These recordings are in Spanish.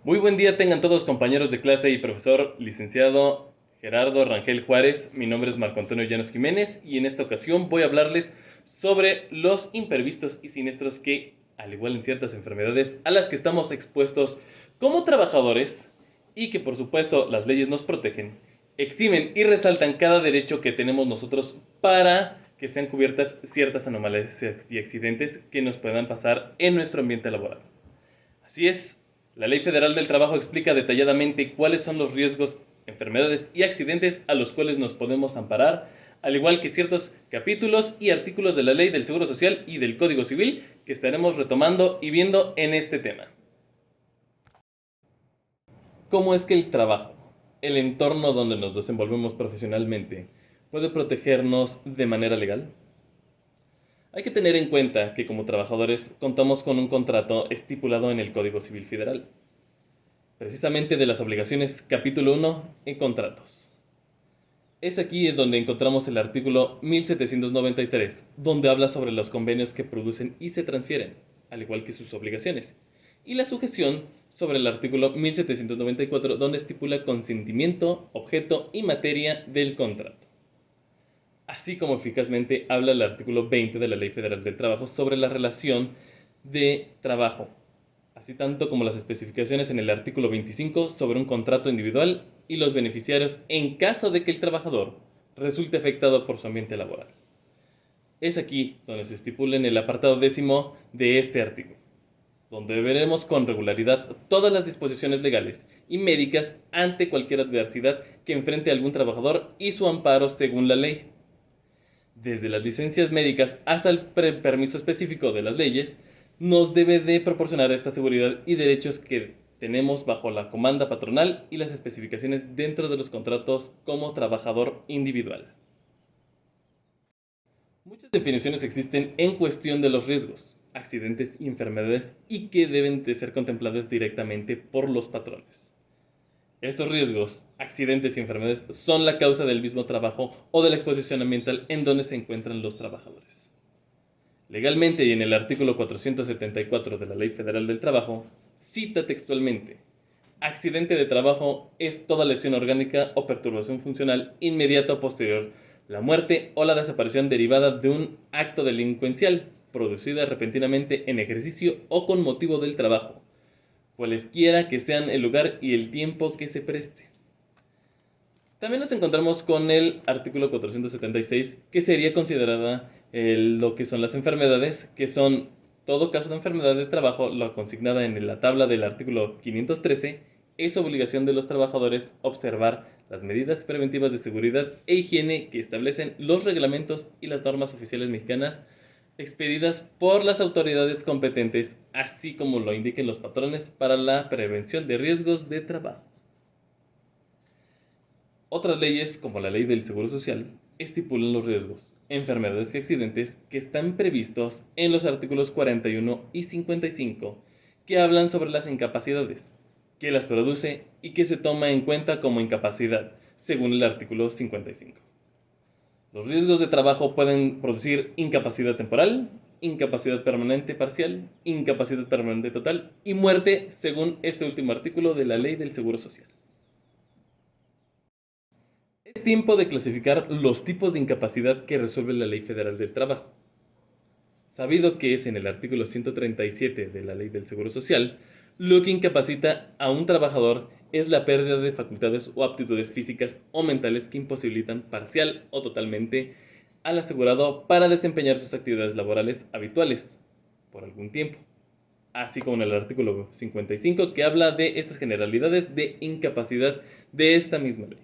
Muy buen día tengan todos compañeros de clase y profesor licenciado Gerardo Rangel Juárez. Mi nombre es Marco Antonio Llanos Jiménez y en esta ocasión voy a hablarles sobre los imprevistos y siniestros que, al igual en ciertas enfermedades a las que estamos expuestos como trabajadores y que por supuesto las leyes nos protegen, eximen y resaltan cada derecho que tenemos nosotros para que sean cubiertas ciertas anomalías y accidentes que nos puedan pasar en nuestro ambiente laboral. Así es, la Ley Federal del Trabajo explica detalladamente cuáles son los riesgos, enfermedades y accidentes a los cuales nos podemos amparar, al igual que ciertos capítulos y artículos de la Ley del Seguro Social y del Código Civil que estaremos retomando y viendo en este tema. ¿Cómo es que el trabajo, el entorno donde nos desenvolvemos profesionalmente, puede protegernos de manera legal? Hay que tener en cuenta que como trabajadores contamos con un contrato estipulado en el Código Civil Federal, precisamente de las obligaciones capítulo 1 en contratos. Es aquí donde encontramos el artículo 1793, donde habla sobre los convenios que producen y se transfieren, al igual que sus obligaciones, y la sujeción sobre el artículo 1794, donde estipula consentimiento, objeto y materia del contrato. Así como eficazmente habla el artículo 20 de la Ley Federal del Trabajo sobre la relación de trabajo, así tanto como las especificaciones en el artículo 25 sobre un contrato individual y los beneficiarios en caso de que el trabajador resulte afectado por su ambiente laboral. Es aquí donde se estipula en el apartado 10 de este artículo, donde veremos con regularidad todas las disposiciones legales y médicas ante cualquier adversidad que enfrente a algún trabajador y su amparo según la ley. Desde las licencias médicas hasta el permiso específico de las leyes, nos debe de proporcionar esta seguridad y derechos que tenemos bajo la comanda patronal y las especificaciones dentro de los contratos como trabajador individual. Muchas definiciones existen en cuestión de los riesgos, accidentes y enfermedades y que deben de ser contempladas directamente por los patrones. Estos riesgos, accidentes y enfermedades son la causa del mismo trabajo o de la exposición ambiental en donde se encuentran los trabajadores. Legalmente y en el artículo 474 de la Ley Federal del Trabajo, cita textualmente: accidente de trabajo es toda lesión orgánica o perturbación funcional inmediata o posterior, la muerte o la desaparición derivada de un acto delincuencial, producida repentinamente en ejercicio o con motivo del trabajo, cualesquiera que sean el lugar y el tiempo que se preste. También nos encontramos con el artículo 476, que sería considerada lo que son las enfermedades, que son todo caso de enfermedad de trabajo, lo consignada en la tabla del artículo 513, es obligación de los trabajadores observar las medidas preventivas de seguridad e higiene que establecen los reglamentos y las normas oficiales mexicanas expedidas por las autoridades competentes, así como lo indiquen los patrones para la prevención de riesgos de trabajo. Otras leyes, como la Ley del Seguro Social, estipulan los riesgos, enfermedades y accidentes que están previstos en los artículos 41 y 55, que hablan sobre las incapacidades, que las produce y que se toma en cuenta como incapacidad, según el artículo 55. Los riesgos de trabajo pueden producir incapacidad temporal, incapacidad permanente parcial, incapacidad permanente total y muerte, según este último artículo de la Ley del Seguro Social. Es tiempo de clasificar los tipos de incapacidad que resuelve la Ley Federal del Trabajo. Sabido que es en el artículo 137 de la Ley del Seguro Social, lo que incapacita a un trabajador es la pérdida de facultades o aptitudes físicas o mentales que imposibilitan parcial o totalmente al asegurado para desempeñar sus actividades laborales habituales por algún tiempo, así como en el artículo 55 que habla de estas generalidades de incapacidad de esta misma ley.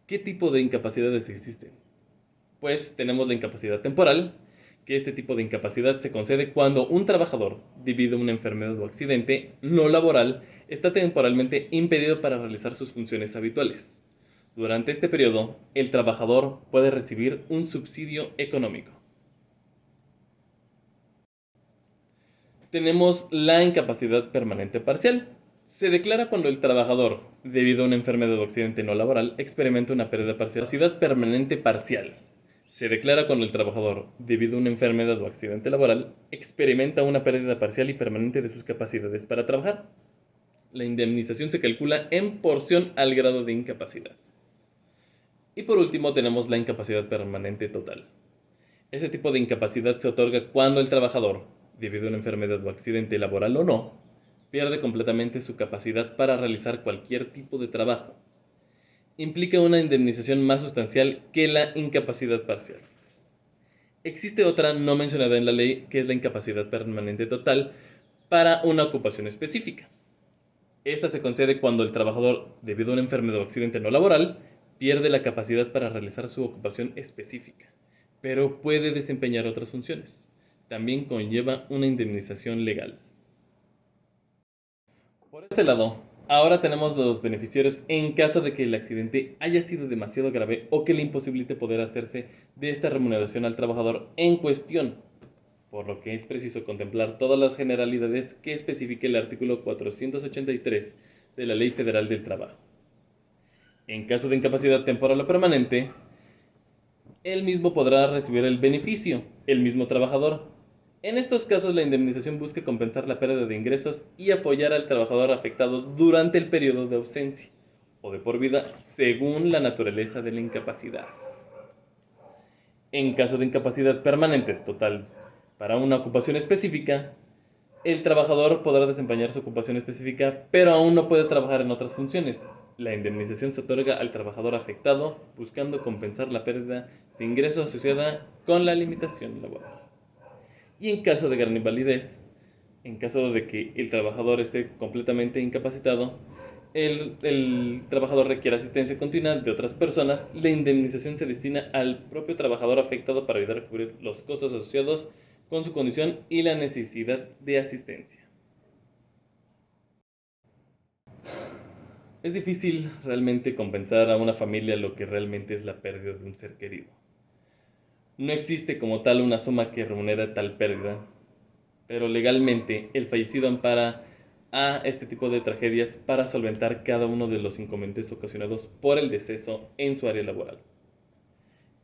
¿Qué tipo de incapacidades existen? Pues tenemos la incapacidad temporal, que este tipo de incapacidad se concede cuando un trabajador, debido a una enfermedad o accidente no laboral, está temporalmente impedido para realizar sus funciones habituales. Durante este periodo, el trabajador puede recibir un subsidio económico. Tenemos la incapacidad permanente parcial. Se declara cuando el trabajador, debido a una enfermedad o accidente no laboral, experimenta una pérdida parcial. Incapacidad permanente parcial. Se declara cuando el trabajador, debido a una enfermedad o accidente laboral, experimenta una pérdida parcial y permanente de sus capacidades para trabajar. La indemnización se calcula en porción al grado de incapacidad. Y por último tenemos la incapacidad permanente total. Ese tipo de incapacidad se otorga cuando el trabajador, debido a una enfermedad o accidente laboral o no, pierde completamente su capacidad para realizar cualquier tipo de trabajo. Implica una indemnización más sustancial que la incapacidad parcial. Existe otra no mencionada en la ley, que es la incapacidad permanente total para una ocupación específica. Esta se concede cuando el trabajador, debido a una enfermedad o accidente no laboral, pierde la capacidad para realizar su ocupación específica, pero puede desempeñar otras funciones. También conlleva una indemnización legal. Por este lado, ahora tenemos los beneficiarios en caso de que el accidente haya sido demasiado grave o que le imposibilite poder hacerse de esta remuneración al trabajador en cuestión, por lo que es preciso contemplar todas las generalidades que especifique el artículo 483 de la Ley Federal del Trabajo. En caso de incapacidad temporal o permanente, él mismo podrá recibir el beneficio, el mismo trabajador. En estos casos, la indemnización busca compensar la pérdida de ingresos y apoyar al trabajador afectado durante el periodo de ausencia o de por vida, según la naturaleza de la incapacidad. En caso de incapacidad permanente total para una ocupación específica, el trabajador podrá desempeñar su ocupación específica, pero aún no puede trabajar en otras funciones. La indemnización se otorga al trabajador afectado, buscando compensar la pérdida de ingresos asociada con la limitación laboral. Y en caso de gran invalidez, en caso de que el trabajador esté completamente incapacitado, el trabajador requiere asistencia continua de otras personas, la indemnización se destina al propio trabajador afectado para ayudar a cubrir los costos asociados con su condición y la necesidad de asistencia. Es difícil realmente compensar a una familia lo que realmente es la pérdida de un ser querido. No existe como tal una suma que remunera tal pérdida, pero legalmente el fallecido ampara a este tipo de tragedias para solventar cada uno de los inconvenientes ocasionados por el deceso en su área laboral.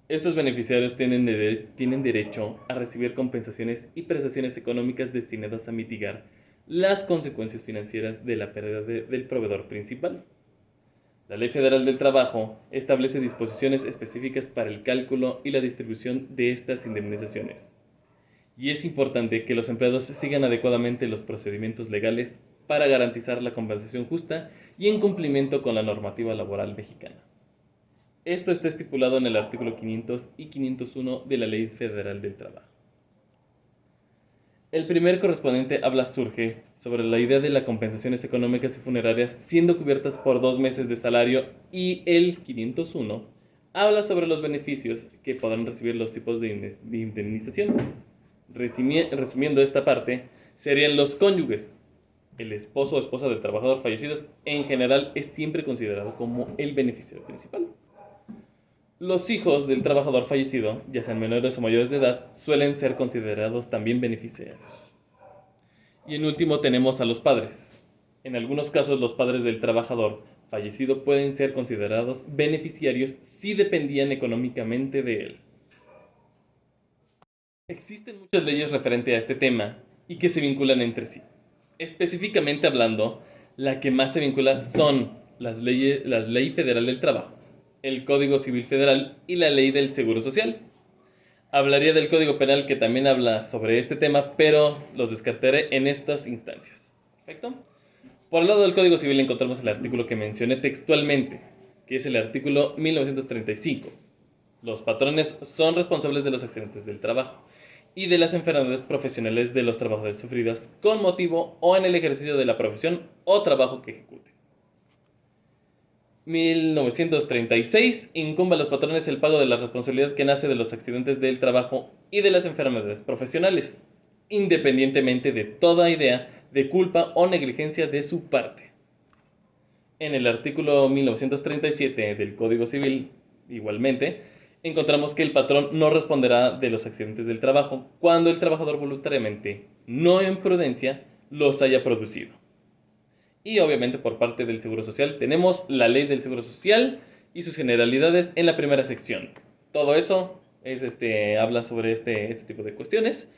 Estos beneficiarios tienen derecho a recibir compensaciones y prestaciones económicas destinadas a mitigar las consecuencias financieras de la pérdida del proveedor principal. La Ley Federal del Trabajo establece disposiciones específicas para el cálculo y la distribución de estas indemnizaciones. Y es importante que los empleados sigan adecuadamente los procedimientos legales para garantizar la compensación justa y en cumplimiento con la normativa laboral mexicana. Esto está estipulado en el artículo 500 y 501 de la Ley Federal del Trabajo. El primer correspondiente surge sobre la idea de las compensaciones económicas y funerarias siendo cubiertas por 2 meses de salario, y el 501 habla sobre los beneficios que podrán recibir los tipos de indemnización. Resumiendo esta parte, serían los cónyuges. El esposo o esposa del trabajador fallecido en general es siempre considerado como el beneficiario principal. Los hijos del trabajador fallecido, ya sean menores o mayores de edad, suelen ser considerados también beneficiarios. Y en último tenemos a los padres. En algunos casos los padres del trabajador fallecido pueden ser considerados beneficiarios si dependían económicamente de él. Existen muchas leyes referente a este tema y que se vinculan entre sí. Específicamente hablando, la que más se vincula son la Ley Federal del Trabajo, el Código Civil Federal y la Ley del Seguro Social. Hablaría del Código Penal, que también habla sobre este tema, pero los descartaré en estas instancias. ¿Perfecto? Por el lado del Código Civil encontramos el artículo que mencioné textualmente, que es el artículo 1935. Los patrones son responsables de los accidentes del trabajo y de las enfermedades profesionales de los trabajadores sufridas con motivo o en el ejercicio de la profesión o trabajo que ejecuten. 1936 incumbe a los patrones el pago de la responsabilidad que nace de los accidentes del trabajo y de las enfermedades profesionales, independientemente de toda idea de culpa o negligencia de su parte. En el artículo 1937 del Código Civil, igualmente, encontramos que el patrón no responderá de los accidentes del trabajo cuando el trabajador voluntariamente, no en prudencia, los haya producido. Y obviamente por parte del Seguro Social tenemos la Ley del Seguro Social y sus generalidades en la primera sección. Todo eso habla sobre este tipo de cuestiones.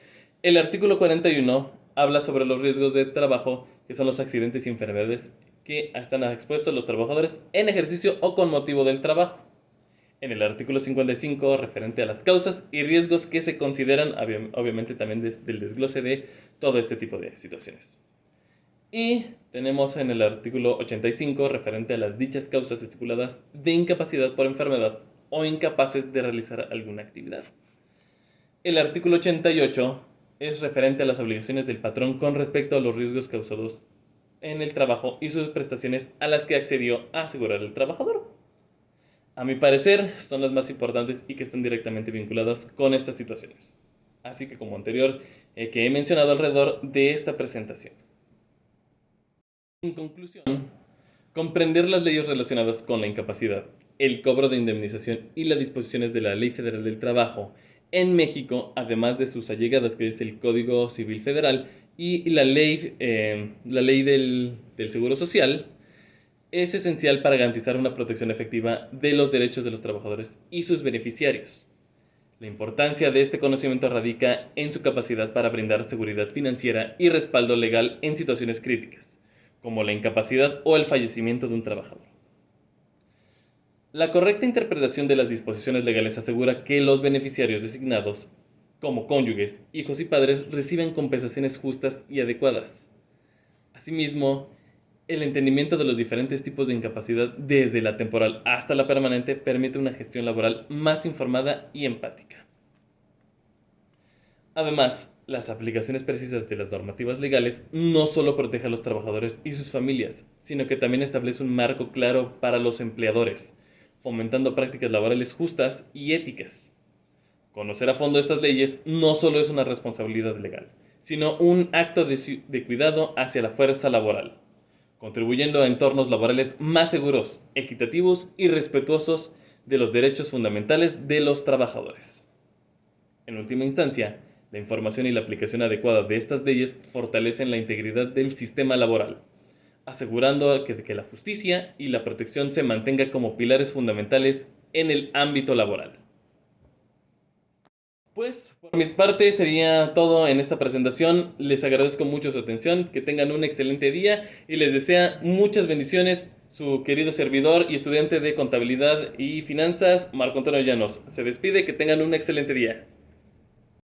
El artículo 41 habla sobre los riesgos de trabajo que son los accidentes y enfermedades que están expuestos los trabajadores en ejercicio o con motivo del trabajo. En el artículo 55, referente a las causas y riesgos que se consideran, obviamente también del desglose de todo este tipo de situaciones. Y tenemos en el artículo 85, referente a las dichas causas estipuladas de incapacidad por enfermedad o incapaces de realizar alguna actividad. El artículo 88 es referente a las obligaciones del patrón con respecto a los riesgos causados en el trabajo y sus prestaciones a las que accedió a asegurar el trabajador. A mi parecer, son las más importantes y que están directamente vinculadas con estas situaciones. Así que, como anterior, que he mencionado alrededor de esta presentación. En conclusión, comprender las leyes relacionadas con la incapacidad, el cobro de indemnización y las disposiciones de la Ley Federal del Trabajo en México, además de sus allegadas, que es el Código Civil Federal y la ley del Seguro Social, es esencial para garantizar una protección efectiva de los derechos de los trabajadores y sus beneficiarios. La importancia de este conocimiento radica en su capacidad para brindar seguridad financiera y respaldo legal en situaciones críticas, como la incapacidad o el fallecimiento de un trabajador. La correcta interpretación de las disposiciones legales asegura que los beneficiarios designados, como cónyuges, hijos y padres, reciben compensaciones justas y adecuadas. Asimismo, el entendimiento de los diferentes tipos de incapacidad, desde la temporal hasta la permanente, permite una gestión laboral más informada y empática. Además, las aplicaciones precisas de las normativas legales no solo protegen a los trabajadores y sus familias, sino que también establece un marco claro para los empleadores, fomentando prácticas laborales justas y éticas. Conocer a fondo estas leyes no solo es una responsabilidad legal, sino un acto de cuidado hacia la fuerza laboral, contribuyendo a entornos laborales más seguros, equitativos y respetuosos de los derechos fundamentales de los trabajadores. En última instancia, la información y la aplicación adecuada de estas leyes fortalecen la integridad del sistema laboral, asegurando que la justicia y la protección se mantengan como pilares fundamentales en el ámbito laboral. Pues, por mi parte sería todo en esta presentación. Les agradezco mucho su atención, que tengan un excelente día y les desea muchas bendiciones su querido servidor y estudiante de Contabilidad y Finanzas, Marco Antonio Llanos. Se despide, que tengan un excelente día.